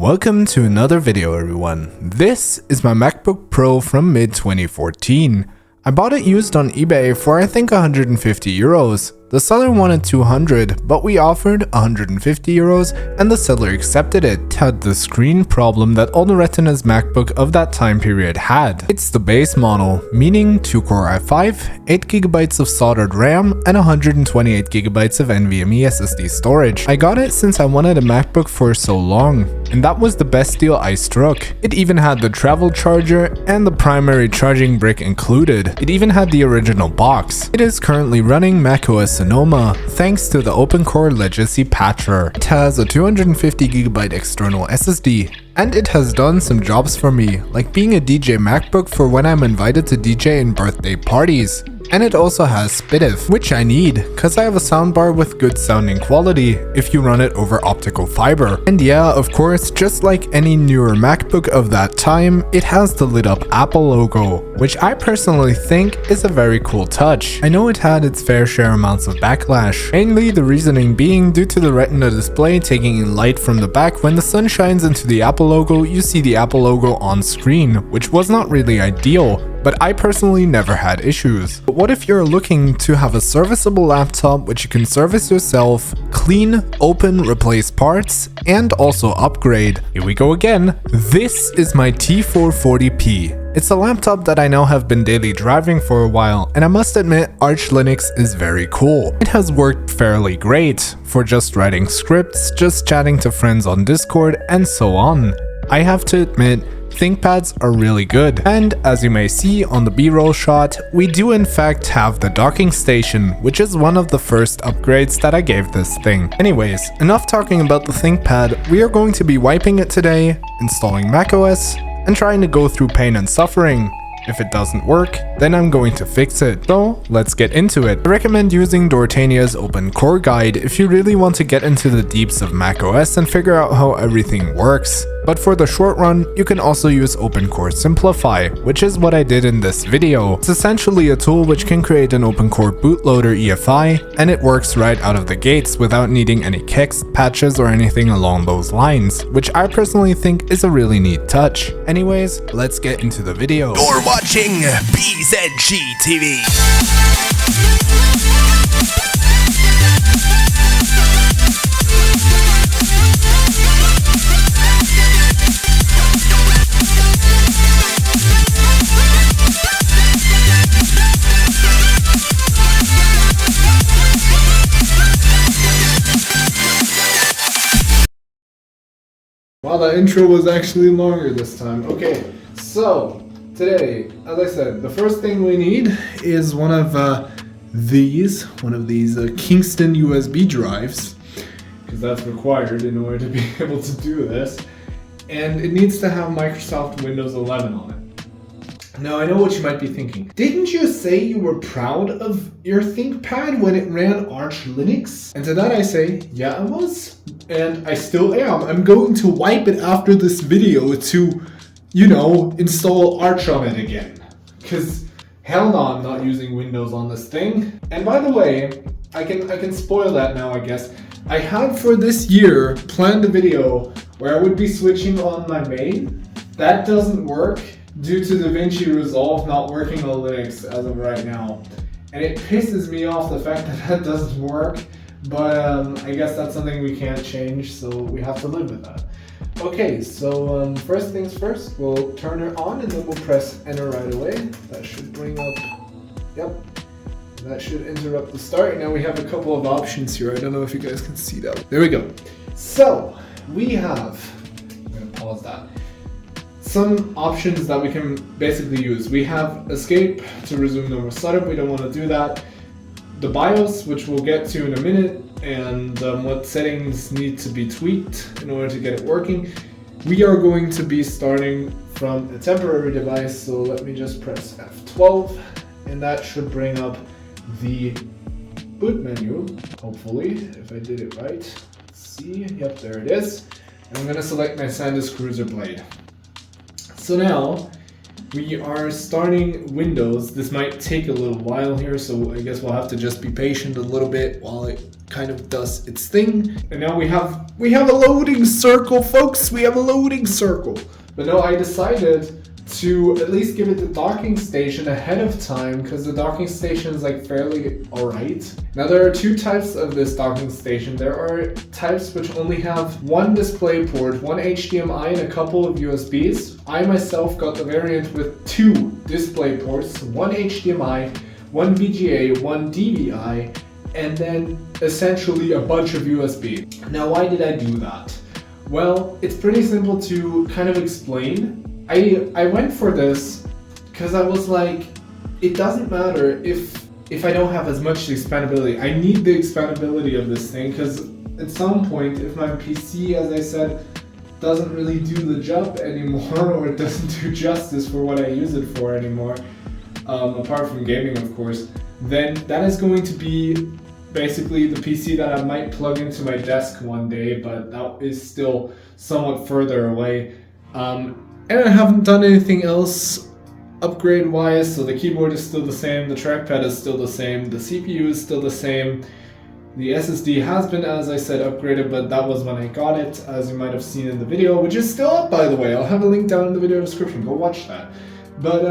Welcome to another video everyone. This is my MacBook Pro from mid-2014. I bought it used on eBay for I think 150 euros. The seller wanted 200, but we offered 150 euros and the seller accepted it. It had the screen problem that all the Retina's MacBook of that time period had. It's the base model, meaning 2-core i5, 8GB of soldered RAM, and 128GB of NVMe SSD storage. I got it since I wanted a MacBook for so long, and that was the best deal I struck. It even had the travel charger and the primary charging brick included. It even had the original box. It is currently running macOS thanks to the OpenCore legacy patcher. It has a 250GB external SSD, and it has done some jobs for me, like being a DJ MacBook for when I'm invited to DJ in birthday parties. And it also has SPDIF, which I need, cause I have a soundbar with good sounding quality if you run it over optical fiber. And yeah, of course, just like any newer MacBook of that time, it has the lit up Apple logo, which I personally think is a very cool touch. I know it had its fair share amounts of backlash, mainly the reasoning being due to the Retina display taking in light from the back. When the sun shines into the Apple logo, you see the Apple logo on screen, which was not really ideal. But I personally never had issues. But what if you're looking to have a serviceable laptop which you can service yourself, clean, open, replace parts, and also upgrade? Here we go again. This is my T440p. It's a laptop that I now have been daily driving for a while, and I must admit Arch Linux is very cool. It has worked fairly great for just writing scripts, just chatting to friends on Discord, and so on. I have to admit, Thinkpads are really good, and as you may see on the B-roll shot, we do in fact have the docking station, which is one of the first upgrades that I gave this thing. Anyways, enough talking about the Thinkpad. We are going to be wiping it today, installing macOS, and trying to go through pain and suffering. If it doesn't work, then I'm going to fix it. So let's get into it. I recommend using Dortania's OpenCore guide if you really want to get into the deeps of macOS and figure out how everything works. But for the short run, you can also use OpenCore Simplify, which is what I did in this video. It's essentially a tool which can create an OpenCore bootloader EFI, and it works right out of the gates without needing any kicks, patches, or anything along those lines, which I personally think is a really neat touch. Anyways, let's get into the video. You're watching BZG TV. Wow, that intro was actually longer this time. Okay, so today, as I said, the first thing we need is one of these Kingston USB drives, because that's required in order to be able to do this, and it needs to have Microsoft Windows 11 on it. Now, I know what you might be thinking. Didn't you say you were proud of your Thinkpad when it ran Arch Linux? And to that I say, yeah, I was. And I still am. I'm going to wipe it after this video to, you know, install Arch on it again. Because hell no, I'm not using Windows on this thing. And by the way, I can spoil that now, I guess. I had for this year planned a video where I would be switching on my main. That doesn't work due to DaVinci Resolve not working on Linux as of right now. And it pisses me off the fact that that doesn't work, but I guess that's something we can't change, so we have to live with that. Okay, so first things first, we'll turn it on and then we'll press enter right away. That should bring up, yep, that should interrupt the start. Now we have a couple of options here. I don't know if you guys can see that. There we go. So we have, I'm gonna pause that. Some options that we can basically use. We have escape to resume normal setup. We don't want to do that. The BIOS, which we'll get to in a minute, and what settings need to be tweaked in order to get it working. We are going to be starting from a temporary device, so let me just press F12, and that should bring up the boot menu, hopefully, if I did it right. Let's see, yep, there it is. And I'm going to select my SanDisk Cruiser Blade. So now, we are starting Windows. This might take a little while here, so I guess we'll have to just be patient a little bit while it kind of does its thing. And now we have a loading circle, folks. We have a loading circle. But no, I decided to at least give it the docking station ahead of time, because the docking station is like fairly alright. Now there are two types of this docking station. There are types which only have one display port, one HDMI and a couple of USBs. I myself got the variant with two display ports, one HDMI, one VGA, one DVI, and then essentially a bunch of USB. Now why did I do that? Well, it's pretty simple to kind of explain. I went for this because I was like, it doesn't matter if I don't have as much expandability. I need the expandability of this thing, because at some point, if my PC, as I said, doesn't really do the job anymore, or it doesn't do justice for what I use it for anymore, apart from gaming of course, then that is going to be basically the PC that I might plug into my desk one day, but that is still somewhat further away. And I haven't done anything else upgrade wise, so the keyboard is still the same, the trackpad is still the same, the CPU is still the same, the SSD has been, as I said, upgraded, but that was when I got it, as you might have seen in the video, which is still up by the way. I'll have a link down in the video description, go watch that. But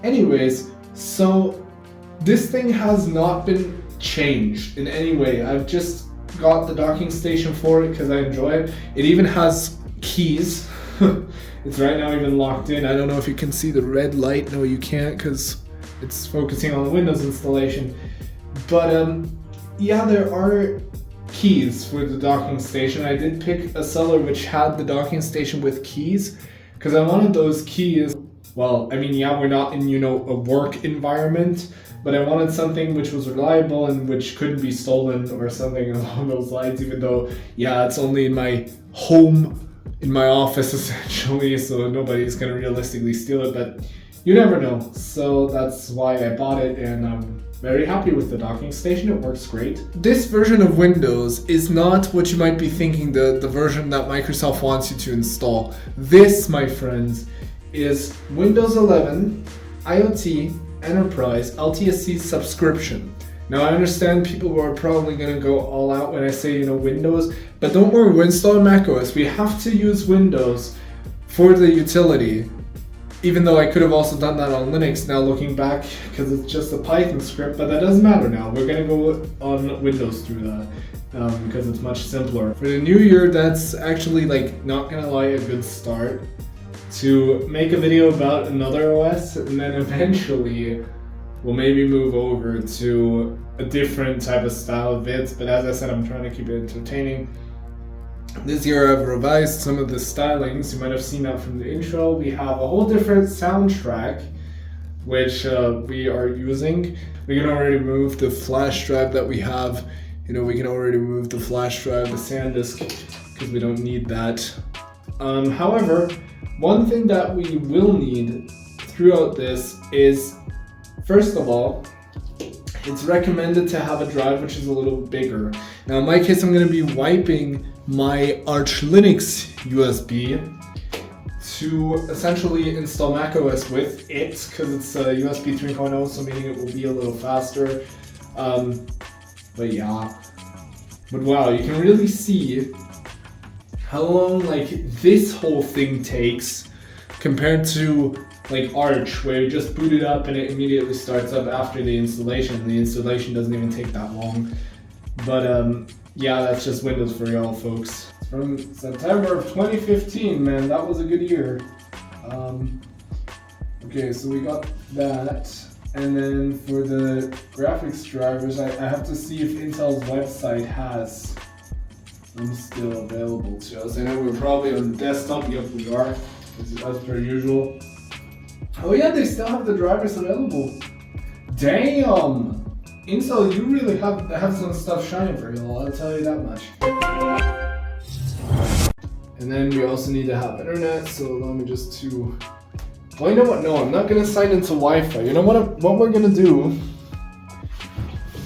anyways, so this thing has not been changed in any way. I've just got the docking station for it because I enjoy it. It even has keys. It's right now even locked in. I don't know if you can see the red light. No, you can't because it's focusing on the Windows installation. But yeah, there are keys for the docking station. I did pick a seller which had the docking station with keys because I wanted those keys. Well, I mean, yeah, we're not in, you know, a work environment, but I wanted something which was reliable and which couldn't be stolen or something along those lines, even though, yeah, it's only in my home, in my office essentially, so nobody's gonna realistically steal it, but you never know. So that's why I bought it, and I'm very happy with the docking station. It works great. This version of Windows is not what you might be thinking, the version that Microsoft wants you to install. This, my friends, is Windows 11 IoT Enterprise LTSC subscription. Now I understand people are probably going to go all out when I say, you know, Windows, but don't worry, we're installing macOS. We have to use Windows for the utility, even though I could have also done that on Linux now looking back, because it's just a Python script, but that doesn't matter now. We're going to go on Windows through that because it's much simpler. For the new year, that's actually, like, not going to lie, a good start to make a video about another OS, and then eventually we'll maybe move over to a different type of style of vids, but as I said, I'm trying to keep it entertaining. This year I've revised some of the stylings. You might have seen that from the intro. We have a whole different soundtrack which we are using. We can already remove the flash drive that we have. You know, we can already remove the flash drive, the SanDisk, because we don't need that. However, one thing that we will need throughout this is, first of all, it's recommended to have a drive which is a little bigger. Now in my case, I'm going to be wiping my Arch Linux USB to essentially install macOS with it, because it's USB 3.0, so meaning it will be a little faster. But yeah. But wow, you can really see how long like this whole thing takes compared to like Arch, where you just boot it up and it immediately starts up after the installation. The installation doesn't even take that long. But yeah, that's just Windows for y'all folks. From September of 2015, man, that was a good year. Okay, so we got that. And then for the graphics drivers, I have to see if Intel's website has them still available to us. I know we're probably on the desktop. Yep, we are, as per usual. Oh yeah, they still have the drivers available. Damn! Intel, you really have some stuff shining for you, I'll tell you that much. And then we also need to have internet, so allow me just to... Well, you know what? No, I'm not gonna sign into Wi-Fi. You know what we're gonna do?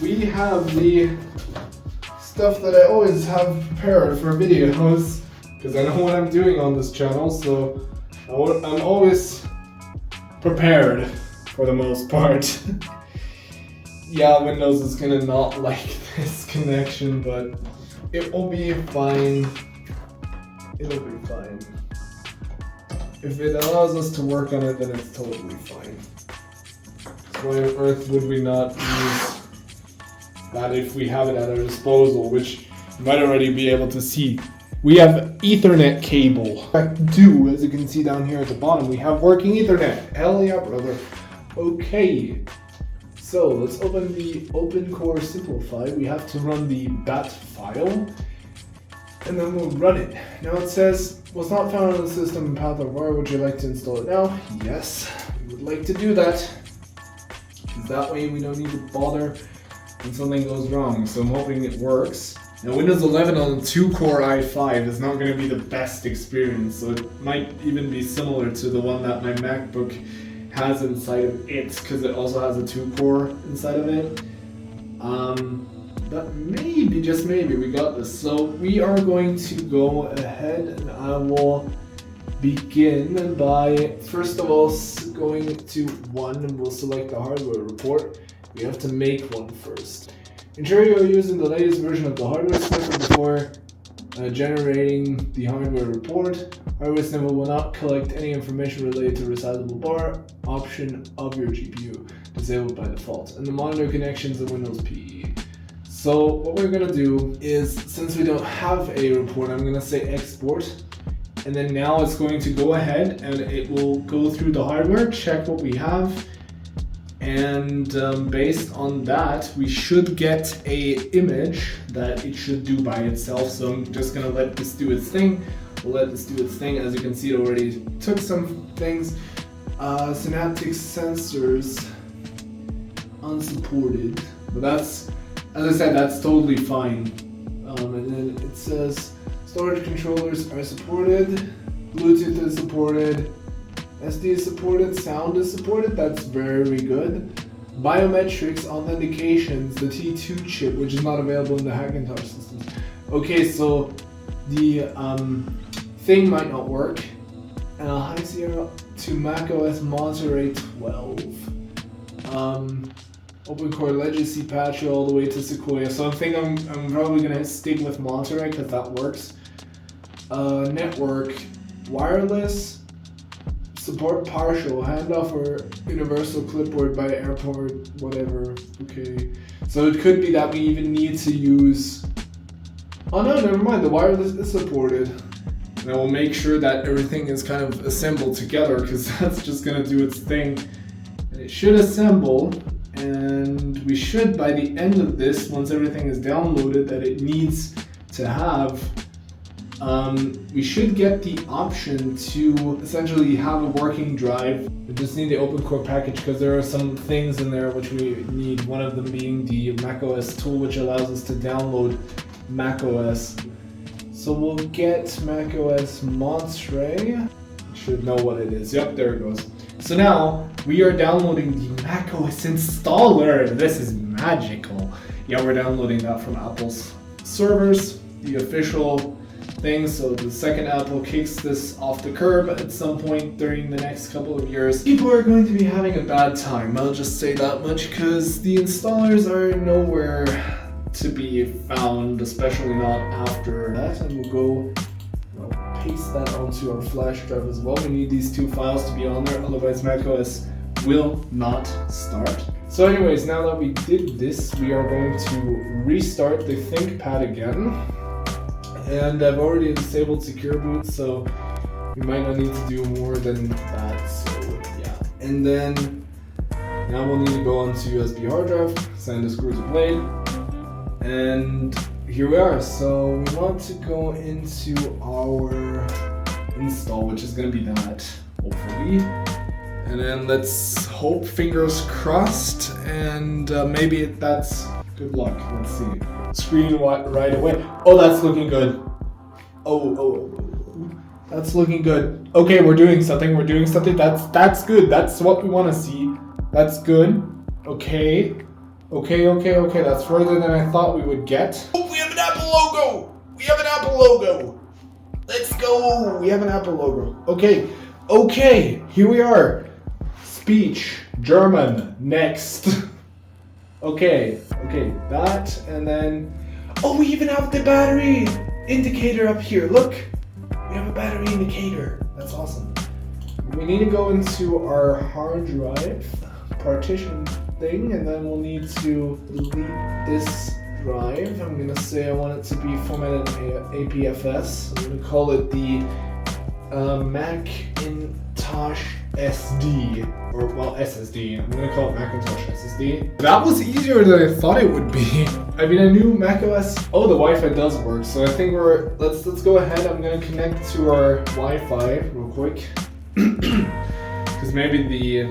We have the stuff that I always have prepared for videos, because I know what I'm doing on this channel, so I'm always prepared for the most part. Yeah, Windows is gonna not like this connection, but it will be fine. It'll be fine. If it allows us to work on it, then it's totally fine. So why on earth would we not use that if we have it at our disposal, which you might already be able to see. We have Ethernet cable. Fact 2, as you can see down here at the bottom, we have working Ethernet. Hell yeah, brother. Okay. So let's open the OpenCore Simplify. We have to run the bat file, and then we'll run it. Now it says, was not found on the system in path of R. Would you like to install it now? Yes, we would like to do that. That way we don't need to bother when something goes wrong. So I'm hoping it works. Now Windows 11 on a 2-core i5 is not going to be the best experience, so it might even be similar to the one that my MacBook has inside of it, because it also has a 2-core inside of it. But maybe, just maybe, we got this. So we are going to go ahead and I will begin by, first of all, going to 1 and we'll select the hardware report. We have to make one first. Ensure you are using the latest version of the hardware sniffer before generating the hardware report. Hardware sniffer will not collect any information related to resizable bar option of your GPU, disabled by default, and the monitor connections of Windows PE. So what we're gonna do is, since we don't have a report, I'm gonna say export, and then now it's going to go ahead and it will go through the hardware, check what we have, and based on that we should get a image that it should do by itself. So I'm just gonna let this do its thing. We'll let this do its thing. As you can see, it already took some things. Synaptic sensors unsupported, but that's, as I said, that's totally fine. And then it says storage controllers are supported, Bluetooth is supported, SD is supported, sound is supported, that's very good. Biometrics, authentications, the T2 chip, which is not available in the Hackintosh systems. Okay, so the thing might not work. High Sierra to Mac OS Monterey 12. OpenCore Legacy patch all the way to Sequoia. So I think I'm probably gonna stick with Monterey because that works. Network, wireless, support partial, handoff or universal clipboard by airport, whatever. Okay. So it could be that we even need to use, oh no, never mind, the wireless is supported. And I will make sure that everything is kind of assembled together because that's just gonna do its thing. And it should assemble, and we should, by the end of this, once everything is downloaded that it needs to have, we should get the option to essentially have a working drive. We just need the OpenCore package because there are some things in there which we need, one of them being the macOS tool, which allows us to download macOS. So we'll get macOS Monterey. Should know what it is. Yep, there it goes. So now we are downloading the macOS installer. This is magical. Yeah, we're downloading that from Apple's servers, the official thing. So the second Apple kicks this off the curb at some point during the next couple of years, people are going to be having a bad time. I'll just say that much, because the installers are nowhere to be found, especially not after that. And we'll paste that onto our flash drive as well. We need these two files to be on there, otherwise macOS will not start. So anyways, now that we did this, we are going to restart the Thinkpad again. And I've already disabled secure boot, so we might not need to do more than that. So yeah. And then now we'll need to go onto USB hard drive, send the screws to blade, and here we are. So we want to go into our install, which is going to be that, hopefully. And then let's hope, fingers crossed, and maybe that's good luck. Let's see. Screen right away. Oh, that's looking good. Oh, that's looking good. Okay, we're doing something. That's good. That's what we want to see. That's good. Okay. That's further than I thought we would get. Oh, we have an Apple logo. Let's go. We have an Apple logo. Okay. Here we are. Speech, German, next. Okay, that, and then, oh, we even have the battery indicator up here. Look, we have a battery indicator. That's awesome. We need to go into our hard drive partition thing, and then we'll need to delete this drive. I'm gonna say I want it to be formatted APFS. I'm gonna call it the Macintosh SD, or well, SSD. I'm gonna call it Macintosh SSD. That was easier than I thought it would be. I mean, I knew macOS. Oh, the Wi-Fi does work, so I think let's go ahead. I'm gonna connect to our Wi-Fi real quick, because maybe the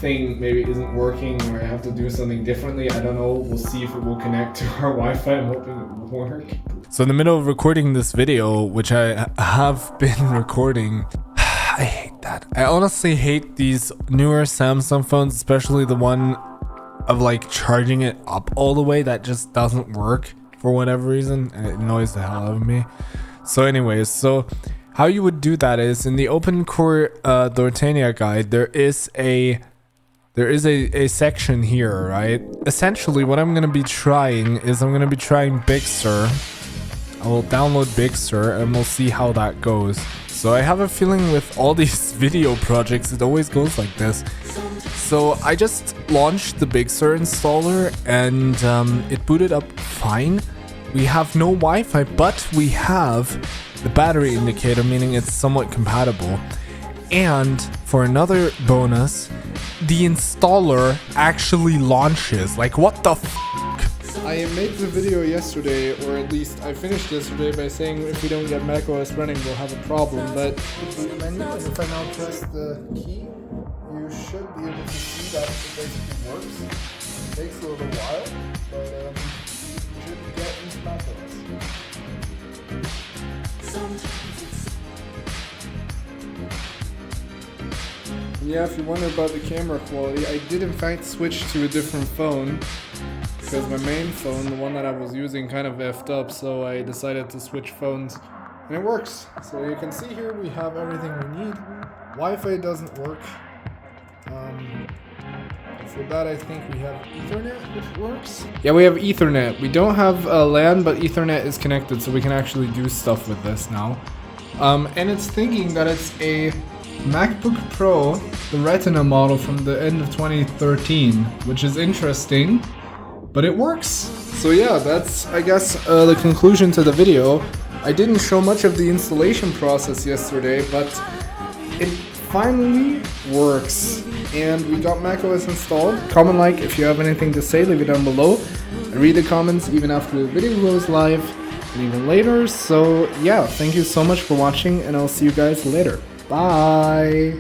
thing maybe isn't working, or I have to do something differently. I don't know. We'll see if it will connect to our Wi-Fi. I'm hoping it will work. So in the middle of recording this video, which I have been recording, I hate that. I honestly hate these newer Samsung phones, especially the one of like charging it up all the way. That just doesn't work for whatever reason, and it annoys the hell out of me. So anyways, so how you would do that is in the OpenCore Dortania guide, there is a section here, right? Essentially, what I'm gonna be trying is Bigsur. I will download Bigsur and we'll see how that goes. So I have a feeling with all these video projects, it always goes like this. So I just launched the Bigsur installer and it booted up fine. We have no Wi-Fi, but we have the battery indicator, meaning it's somewhat compatible. And for another bonus, the installer actually launches. Like, what the f***? I made the video yesterday, or at least I finished yesterday by saying if we don't get macOS running, we'll have a problem. But if I now press the key, you should be able to see that it basically works. It takes a little while, but you should get into macOS. Yeah, if you wonder about the camera quality, I did in fact switch to a different phone because my main phone, the one that I was using, kind of effed up, so I decided to switch phones, and it works. So you can see here we have everything we need. Wi-Fi doesn't work. For that, I think we have Ethernet, which works. Yeah, we have Ethernet. We don't have LAN, but Ethernet is connected, so we can actually do stuff with this now. And it's thinking that it's a MacBook Pro, the Retina model from the end of 2013, which is interesting, but it works. So yeah, that's, I guess, the conclusion to the video. I didn't show much of the installation process yesterday, but it finally works. And we got macOS installed. Comment, like, if you have anything to say, leave it down below. I read the comments even after the video goes live and even later. So yeah, thank you so much for watching, and I'll see you guys later. Bye!